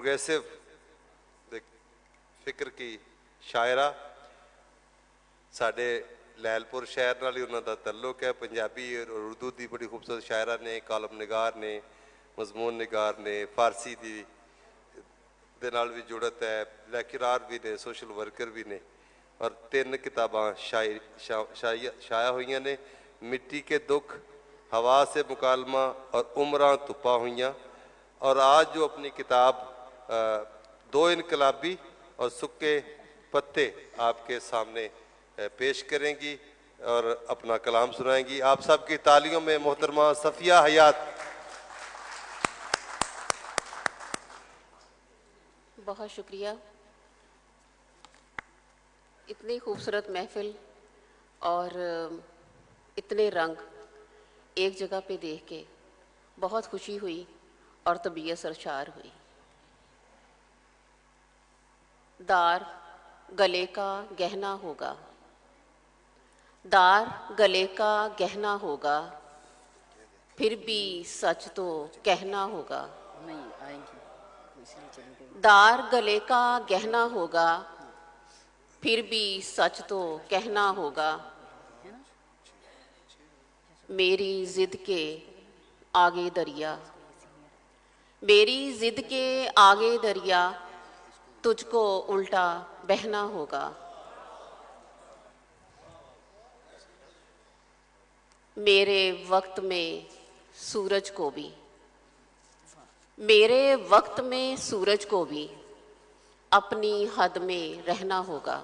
Progressive फिक्र की शायरा, साढ़े लैलपुर शहर नाल ही उन्हों का तल्लुक है। पंजाबी और उर्दू की बड़ी खूबसूरत शायरा ने, कालम निगार ने, मजमून निगार ने, फारसी की दे नाल भी जुड़त है, लैक्चरार भी ने, सोशल वर्कर भी ने। और 3 किताबां शाया हुई ने, मिट्टी के दुख, हवा से मुकालमा और उम्रां तुपा हुई। और आज जो अपनी किताब 2 इनकलाबी और सुक्के पत्ते आपके सामने पेश करेंगी और अपना कलाम सुनाएंगी। आप सबकी तालियों में मोहतरमा सफिया हयात। बहुत शुक्रिया। इतनी खूबसूरत महफिल और इतने रंग एक जगह पे देख के बहुत खुशी हुई और तबीयत सरशार हुई। दार गले का गहना होगा, दार गले का गहना होगा, फिर भी सच तो कहना होगा। दार गले का गहना होगा, फिर भी सच तो कहना होगा। मेरी जिद के आगे दरिया, मेरी जिद के आगे दरिया, तुझको उल्टा बहना होगा। मेरे वक्त में सूरज को भी, मेरे वक्त में सूरज को भी अपनी हद में रहना होगा।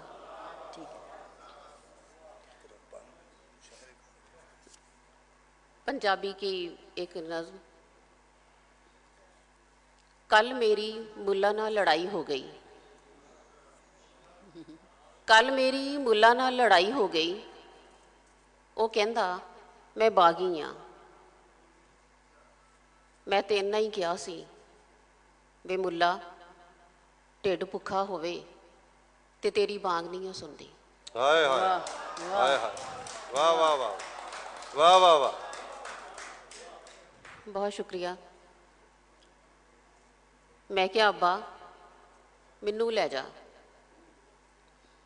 पंजाबी की एक नज़्म। कल मेरी मुल्ला नाल लड़ाई हो गई, कल मेरी मुल्ला नाल लड़ाई हो गई। वो कहंदा मैं बागी हाँ, मैं तो इन्ना ही कहा सी वे मुल्ला ढिड भुखा होवे ते तेरी बांग नहीं सुनती। हाय हाय हाय हाय, वाह वाह वाह वाह वाह वाह। बहुत शुक्रिया। मैं क्या अब्बा मैनू लै जा,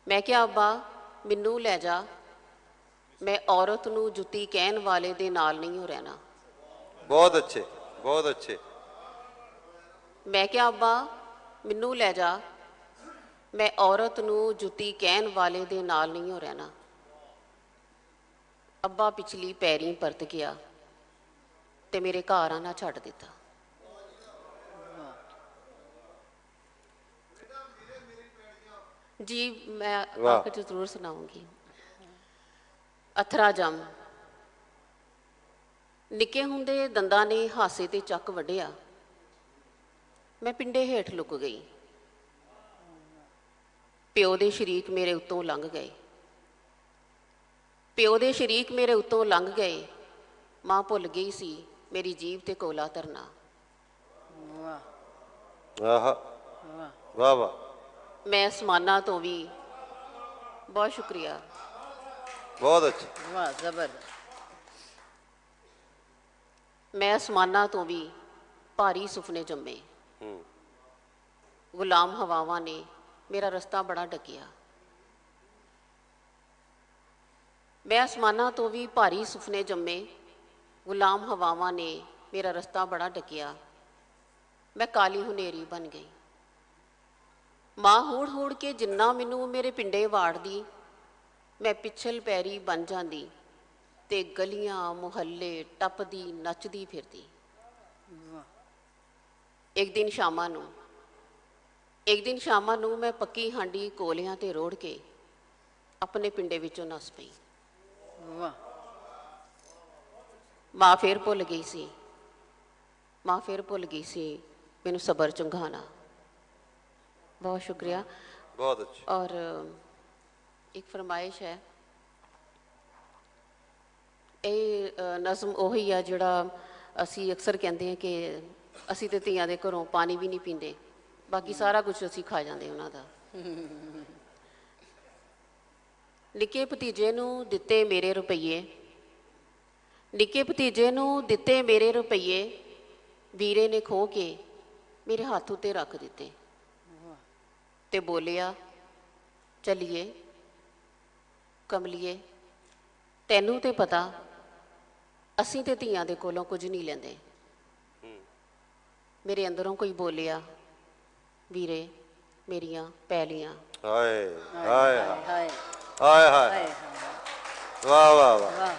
मैं क्या अब्बा मैनू लै जा, मैं औरत नू जुत्ती कहन वाले दे नाल नहीं हो रहना। बहुत अच्छे, बहुत अच्छे। मैं क्या अब्बा मैनू लै जा, मैं औरत नू जुत्ती कहन वाले दे नाल नहीं हो रहना। अब्बा पिछली पैरी परत गया ते मेरे घर आना छड्ड दिता। जी मैं आखिर च जरूर सुनाऊंगी। अथरा जम, निक्के हुंदे दंदां ने हासे ते चक वड्ढिया, मैं पिंडे हेठ लुक गई। प्यो दे शरीक मेरे उत्तों लंघ गए, प्यो दे शरीक मेरे उत्तों लंघ गए। मां भुल गई सी मेरी जीभ ते कोला धरना। वाह वाह वाह। मैं आसमाना तो भी, बहुत शुक्रिया, बहुत अच्छे, वाह जबरदस्त। मैं आसमाना तो भी भारी सुपने जम्मे, गुलाम हवावां ने मेरा रस्ता बड़ा ढकिया। मैं आसमाना तो भी भारी सुपने जम्मे, गुलाम हवावां ने मेरा रस्ता बड़ा ढकिया। मैं काली हुनेरी बन गई। मां हूड़ हूड़ के जिन्ना मैनू मेरे पिंडे वाड़दी, मैं पिछल पैरी बन जाती ते गलियां मुहल्ले टपदी नचदी फिरदी। एक दिन शामां नू, एक दिन शामां नू मैं पक्की हांडी कोलियां ते रोड़ के अपने पिंडे विचों नस पई। मां फिर भुल गई सी, मां फिर भुल गई सी मैनू सबर चंगाना। बहुत शुक्रिया। बहुत अच्छा। और एक फरमाइश है, ये नज़म उही है जिहड़ा असी अक्सर कहते हैं कि असी तो धीआं दे घरों पानी भी नहीं पींदे, बाकी सारा कुछ असी खा जाते उन्हां दा। निक्के भतीजे नू दिते मेरे रुपये, निक्के भतीजे नू दिते मेरे रुपये, वीरे ने खो के ਮੇਰੇ ਹੱਥ ਉੱਤੇ ਰੱਖ ਦਿੱਤੇ ਤੇ ਬੋਲਿਆ, ਚੱਲੀਏ ਕਮਲੀਏ, ਤੈਨੂੰ ਤੇ ਪਤਾ ਅਸੀਂ ਤੇ ਧੀਆਂ ਦੇ ਕੋਲੋਂ ਕੁਝ ਨਹੀਂ ਲੈਂਦੇ। ਮੇਰੇ ਅੰਦਰੋਂ ਕੋਈ ਬੋਲਿਆ, ਵੀਰੇ ਮੇਰੀਆਂ ਪੈਲੀਆਂ। ਹਾਏ ਹਾਏ ਹਾਏ ਹਾਏ ਹਾਏ ਹਾਏ ਹਾਏ ਵਾਹ ਵਾਹ ਵਾਹ। ਵਾਹ।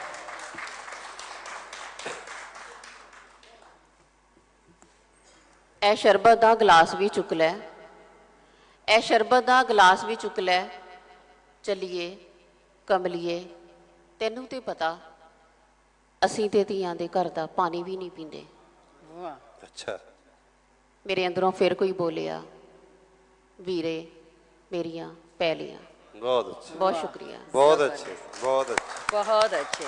ਇਹ ਸ਼ਰਬਤ ਦਾ ਗਲਾਸ ਵੀ ਚੁੱਕ ਲੈ, ਇਹ ਸ਼ਰਬਤ ਦਾ ਗਲਾਸ ਵੀ ਚੁੱਕ ਲੈ, ਚੱਲੀਏ ਕਮਲੀਏ, ਤੈਨੂੰ ਤੇ ਪਤਾ ਅਸੀਂ ਤੇ ਧੀਆਂ ਦੇ ਘਰ ਦਾ ਪਾਣੀ ਵੀ ਨਹੀਂ ਪੀਂਦੇ। ਵਾਹ। ਅੱਛਾ ਮੇਰੇ ਅੰਦਰੋਂ ਫਿਰ ਕੋਈ ਬੋਲਿਆ, ਵੀਰੇ ਮੇਰੀਆਂ ਪੈਲੀਆਂ। ਬਹੁਤ ਅੱਛੇ ਬਹੁਤ ਸ਼ੁਕਰੀਆ। ਬਹੁਤ ਅੱਛੇ ਬਹੁਤ ਅੱਛੇ। ਬਹੁਤ ਅੱਛੇ।